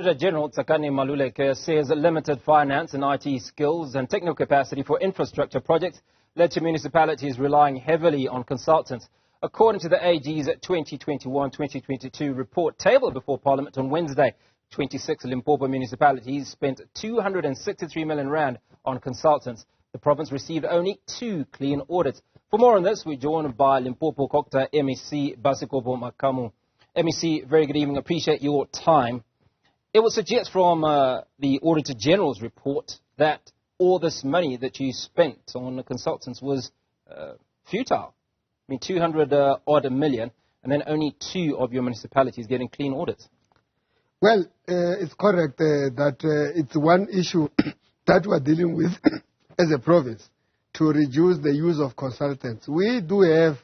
Auditor-General Tsakani Maluleke says limited finance and IT skills and technical capacity for infrastructure projects led to municipalities relying heavily on consultants. According to the AG's 2021-2022 report tabled before Parliament on Wednesday, 26 Limpopo municipalities spent 263 million rand on consultants. The province received only 2 clean audits. For more on this, we're joined by Limpopo COGTA MEC Basikopo Makamu. MEC, very good evening. Appreciate your time. It would suggest from the Auditor-General's report that all this money that you spent on the consultants was futile. I mean, 200 odd million, and then only 2 of your municipalities getting clean audits. Well, it's correct that it's one issue that we're dealing with as a province to reduce the use of consultants. We do have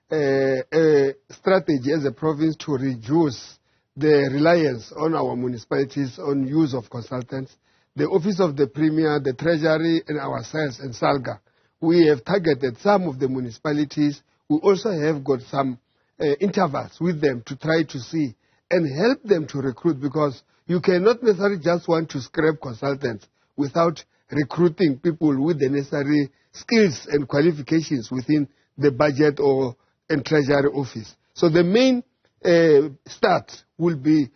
a strategy as a province to reduce the reliance on our municipalities on use of consultants. The Office of the Premier, the Treasury, and ourselves and SALGA, we have targeted some of the municipalities. We also have got some intervals with them to try to see and help them to recruit, because you cannot necessarily just want to scrap consultants without recruiting people with the necessary skills and qualifications within the budget and Treasury office. So the main start will be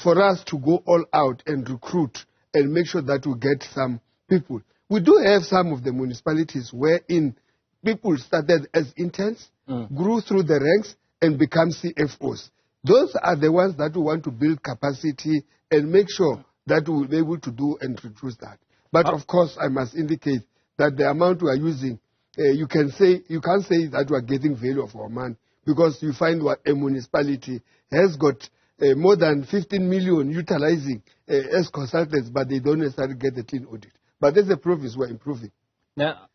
for us to go all out and recruit and make sure that we get some people. We do have some of the municipalities wherein people started as interns, grew through the ranks, and become CFOs. Those are the ones that we want to build capacity and make sure that we will be able to do and reduce that. But of course, I must indicate that the amount we are using, you can't say that we are getting value of our money, because you find what a municipality has got more than 15 million utilizing as consultants, but they don't necessarily get a clean audit. But as a province, we're improving. Now,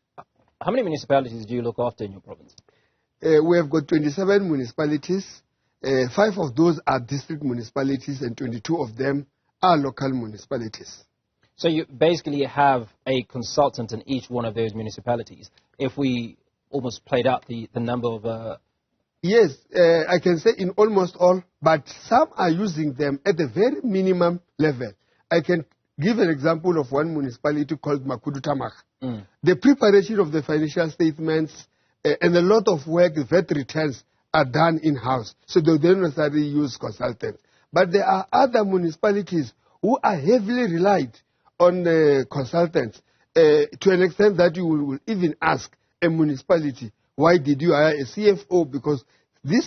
how many municipalities do you look after in your province? We have got 27 municipalities. 5 of those are district municipalities, and 22 of them are local municipalities. So you basically have a consultant in each one of those municipalities. If we almost played out the number of... Yes, I can say in almost all, but some are using them at the very minimum level. I can give an example of one municipality called Makudutamak. The preparation of the financial statements and a lot of work, VAT returns, are done in-house, so they don't necessarily use consultants. But there are other municipalities who are heavily relied on consultants to an extent that you will even ask a municipality, why did you hire a CFO? Because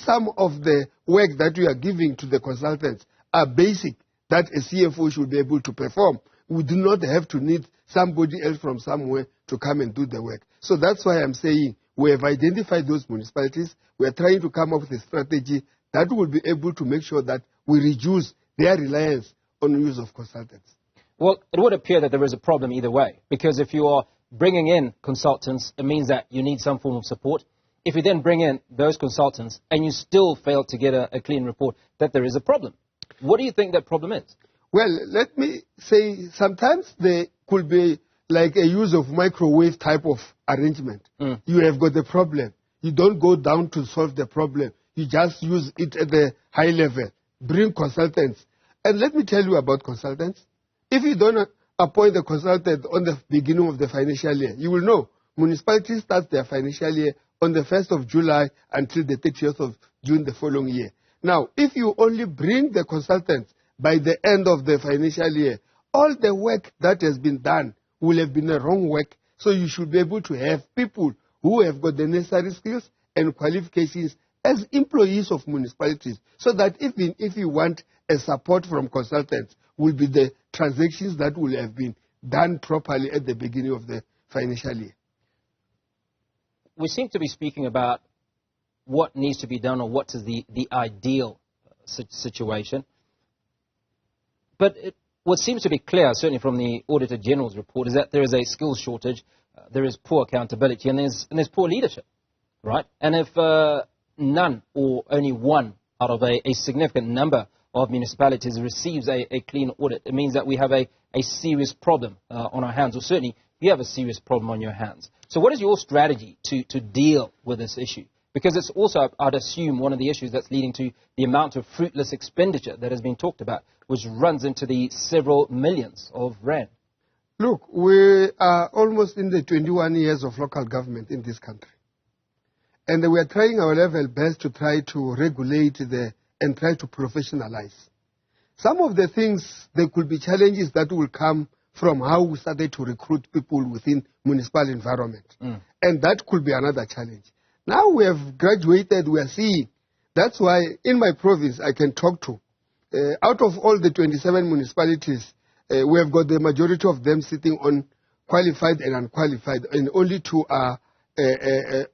some of the work that you are giving to the consultants are basic that a CFO should be able to perform. We do not have to need somebody else from somewhere to come and do the work. So that's why I'm saying we have identified those municipalities. We are trying to come up with a strategy that will be able to make sure that we reduce their reliance on the use of consultants. Well, it would appear that there is a problem either way, because if you are bringing in consultants, it means that you need some form of support. If you then bring in those consultants and you still fail to get a clean report, that there is a problem. What do you think that problem is? Well, let me say sometimes there could be like a use of microwave type of arrangement. You have got the problem. You don't go down to solve the problem. You just use it at the high level. Bring consultants. And let me tell you about consultants. If you don't appoint a consultant on the beginning of the financial year, you will know municipalities start their financial year on the 1st of July until the 30th of June the following year. Now, if you only bring the consultants by the end of the financial year, all the work that has been done will have been the wrong work. So you should be able to have people who have got the necessary skills and qualifications as employees of municipalities, so that even if you want a support from consultants, will be the transactions that will have been done properly at the beginning of the financial year. We seem to be speaking about what needs to be done, or what is the ideal situation. But what seems to be clear, certainly from the Auditor General's report, is that there is a skills shortage, there is poor accountability, and there's poor leadership, right? And if none or only one out of a significant number of municipalities receives a clean audit, it means that we have a serious problem on our hands, or certainly you have a serious problem on your hands. So what is your strategy to deal with this issue? Because it's also, I'd assume, one of the issues that's leading to the amount of fruitless expenditure that has been talked about, which runs into the several millions of rand. Look, we are almost in the 21 years of local government in this country. And we are trying our level best to try to regulate and try to professionalize. Some of the things, there could be challenges that will come from how we started to recruit people within municipal environment. And that could be another challenge. Now we have graduated, we are seeing. That's why in my province I can talk to. Out of all the 27 municipalities, we have got the majority of them sitting on qualified and unqualified, and only 2 are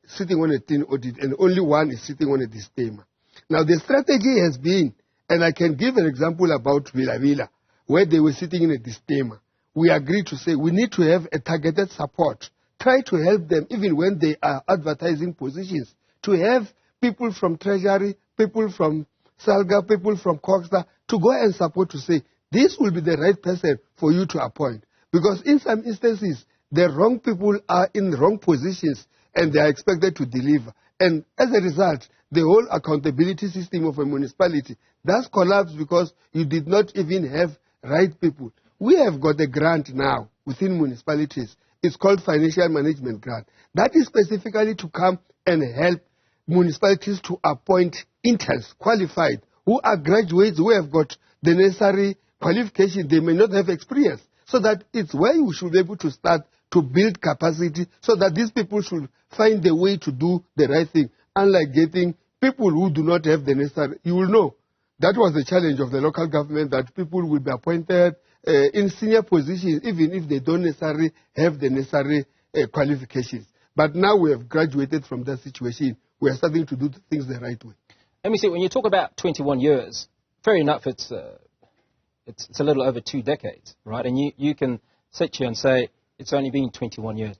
sitting on a clean audit, and only 1 is sitting on a disclaimer. Now the strategy has been, and I can give an example about Villa, where they were sitting in a disclaimer. We agreed to say we need to have a targeted support. Try to help them even when they are advertising positions, to have people from Treasury, people from Salga, people from COGTA, to go and support to say, this will be the right person for you to appoint. Because in some instances, the wrong people are in wrong positions and they are expected to deliver. And as a result, the whole accountability system of a municipality does collapse because you did not even have right people. We have got a grant now within municipalities. It's called Financial Management Grant. That is specifically to come and help municipalities to appoint interns, qualified, who are graduates, who have got the necessary qualification. They may not have experience. So that it's where we should be able to start to build capacity so that these people should find a way to do the right thing. Unlike getting people who do not have the necessary, you will know. That was the challenge of the local government, that people will be appointed in senior positions, even if they don't necessarily have the necessary qualifications. But now we have graduated from that situation. We are starting to do things the right way. Let me see, when you talk about 21 years, fair enough, it's a little over 2 decades, right? And you can sit here and say it's only been 21 years.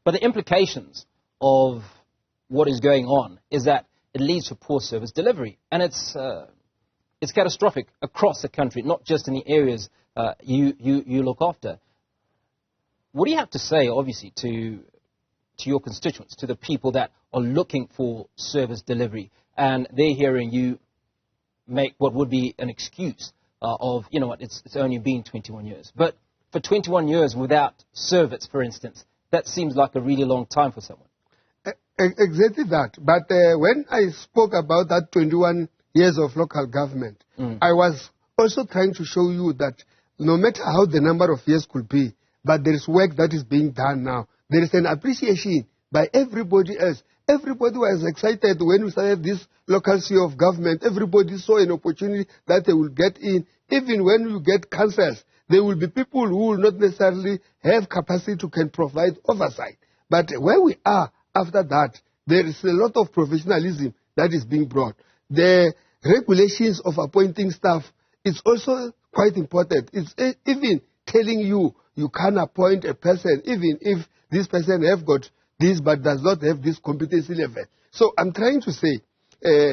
But the implications of what is going on is that it leads to poor service delivery. And it's catastrophic across the country, not just in the areas you look after. What do you have to say, obviously, to your constituents, to the people that are looking for service delivery, and they're hearing you make what would be an excuse of, you know what, it's only been 21 years. But for 21 years without service, for instance, that seems like a really long time for someone. Exactly that. But when I spoke about that 21 years of local government, I was also trying to show you that no matter how the number of years could be, but there is work that is being done now. There is an appreciation by everybody else. Everybody was excited when we started this local sphere of government. Everybody saw an opportunity that they will get in. Even when you get councils, there will be people who will not necessarily have capacity to can provide oversight. But where we are after that, there is a lot of professionalism that is being brought. The regulations of appointing staff is also quite important. It's even telling you can appoint a person even if this person have got this but does not have this competency level. So I'm trying to say,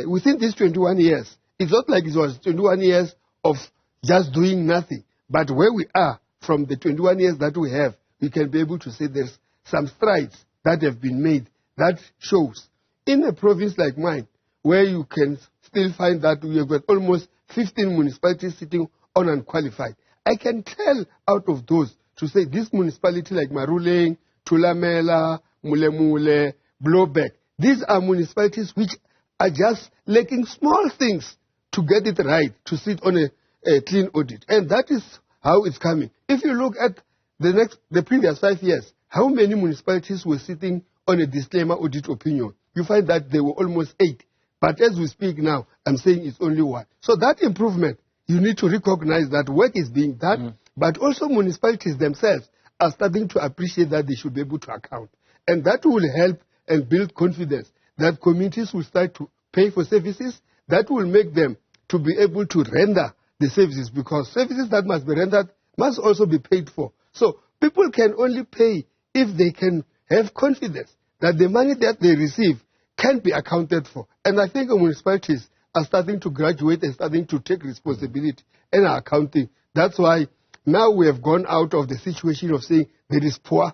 within these 21 years, it's not like it was 21 years of just doing nothing. But where we are, from the 21 years that we have, we can be able to say there's some strides that have been made that shows. In a province like mine, where you can still find that we have got almost 15 municipalities sitting on unqualified, I can tell out of those to say this municipality like Maruleng, Thulamela, Mulemule, Blowback, these are municipalities which are just lacking small things to get it right, to sit on a clean audit. And that is how it's coming. If you look at the previous 5 years, how many municipalities were sitting on a disclaimer audit opinion? You find that there were almost 8. But as we speak now, I'm saying it's only 1. So that improvement, you need to recognize that work is being done, but also municipalities themselves are starting to appreciate that they should be able to account. And that will help and build confidence that communities will start to pay for services that will make them to be able to render the services, because services that must be rendered must also be paid for. So people can only pay if they can have confidence that the money that they receive can be accounted for. And I think the municipalities are starting to graduate and starting to take responsibility and are accounting. That's why now we have gone out of the situation of saying there is poor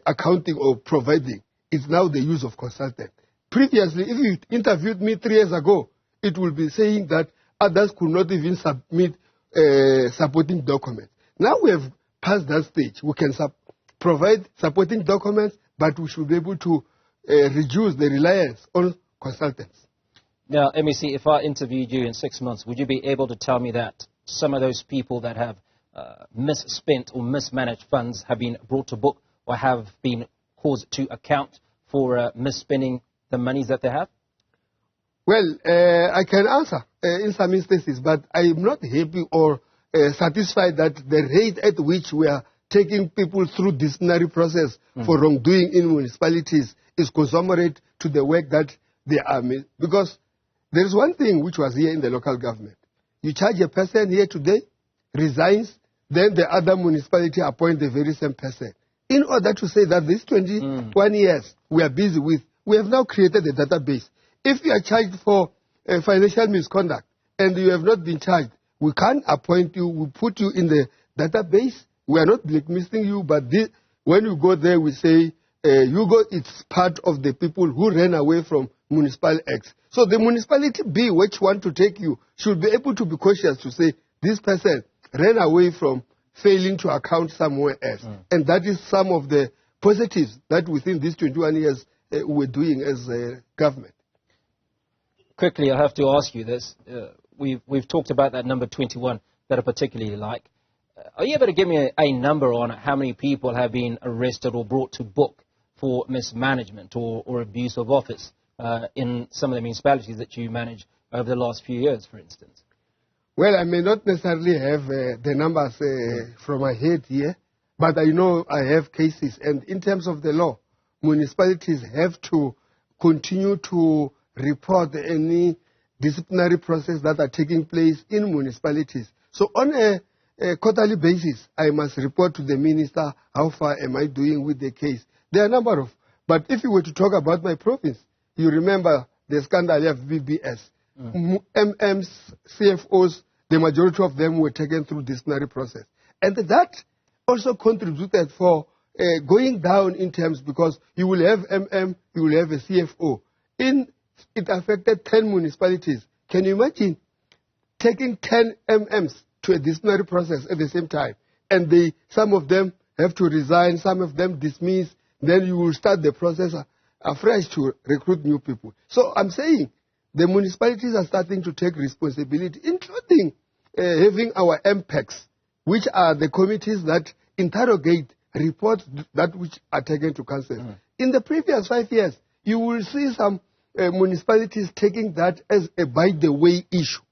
accounting or providing. It's now the use of consultants. Previously, if you interviewed me 3 years ago, it will be saying that others could not even submit supporting documents. Now we have passed that stage. We can provide supporting documents, but we should be able to reduce the reliance on consultants. Now, MEC, if I interviewed you in 6 months, would you be able to tell me that some of those people that have misspent or mismanaged funds have been brought to book or have been caused to account for misspending the monies that they have? Well, I can answer in some instances, but I am not happy or satisfied that the rate at which we are taking people through disciplinary process for wrongdoing in municipalities is commensurate to the work that they are made. Because there is one thing which was here in the local government. You charge a person here today, resigns, then the other municipality appoint the very same person. In order to say that these 21 years we are busy with, we have now created a database. If you are charged for financial misconduct and you have not been charged, we can't appoint you, we put you in the database. We are not blacklisting you, but when you go there, we say, it's part of the people who ran away from municipal acts. So the municipality B, which want to take you, should be able to be cautious to say, this person ran away from failing to account somewhere else. And that is some of the positives that within these 21 years we're doing as a government. Quickly, I have to ask you this. We've talked about that number 21 that I particularly like. Are you able to give me a number on how many people have been arrested or brought to book for mismanagement or abuse of office in some of the municipalities that you manage over the last few years, for instance? Well, I may not necessarily have the numbers from my head here, but I know I have cases. And in terms of the law, municipalities have to continue to report any disciplinary process that are taking place in municipalities. So on a quarterly basis, I must report to the minister how far am I doing with the case. There are a number of, but if you were to talk about my province, you remember the scandal of VBS. MMs, CFOs, the majority of them were taken through disciplinary process. And that also contributed for going down in terms because you will have you will have a CFO. It affected 10 municipalities. Can you imagine taking 10 MMs to a disciplinary process at the same time? And some of them have to resign, some of them dismiss, then you will start the process afresh to recruit new people. So I'm saying the municipalities are starting to take responsibility, including having our MPECs, which are the committees that interrogate reports that which are taken to council. In the previous 5 years, you will see some municipalities taking that as a by-the-way issue,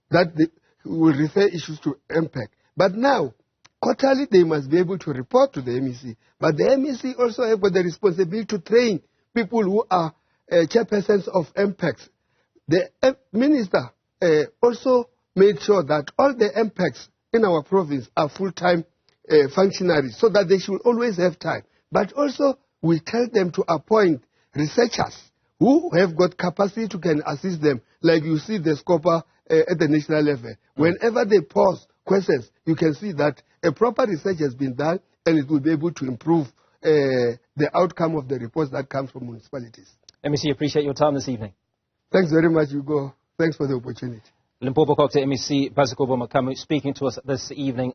that they will refer issues to MPEC. But now, quarterly, they must be able to report to the MEC. But the MEC also have got the responsibility to train people who are chairpersons of MPECs. The minister also made sure that all the MPECs in our province are full-time functionaries so that they should always have time. But also, we tell them to appoint researchers who have got capacity to can assist them, like you see the SCOPA at the national level. Whenever they pose questions, you can see that a proper research has been done and it will be able to improve the outcome of the reports that come from municipalities. MEC, appreciate your time this evening. Thanks very much, Hugo. Thanks for the opportunity. Limpopo COGTA MEC Basikopo Makamu speaking to us this evening.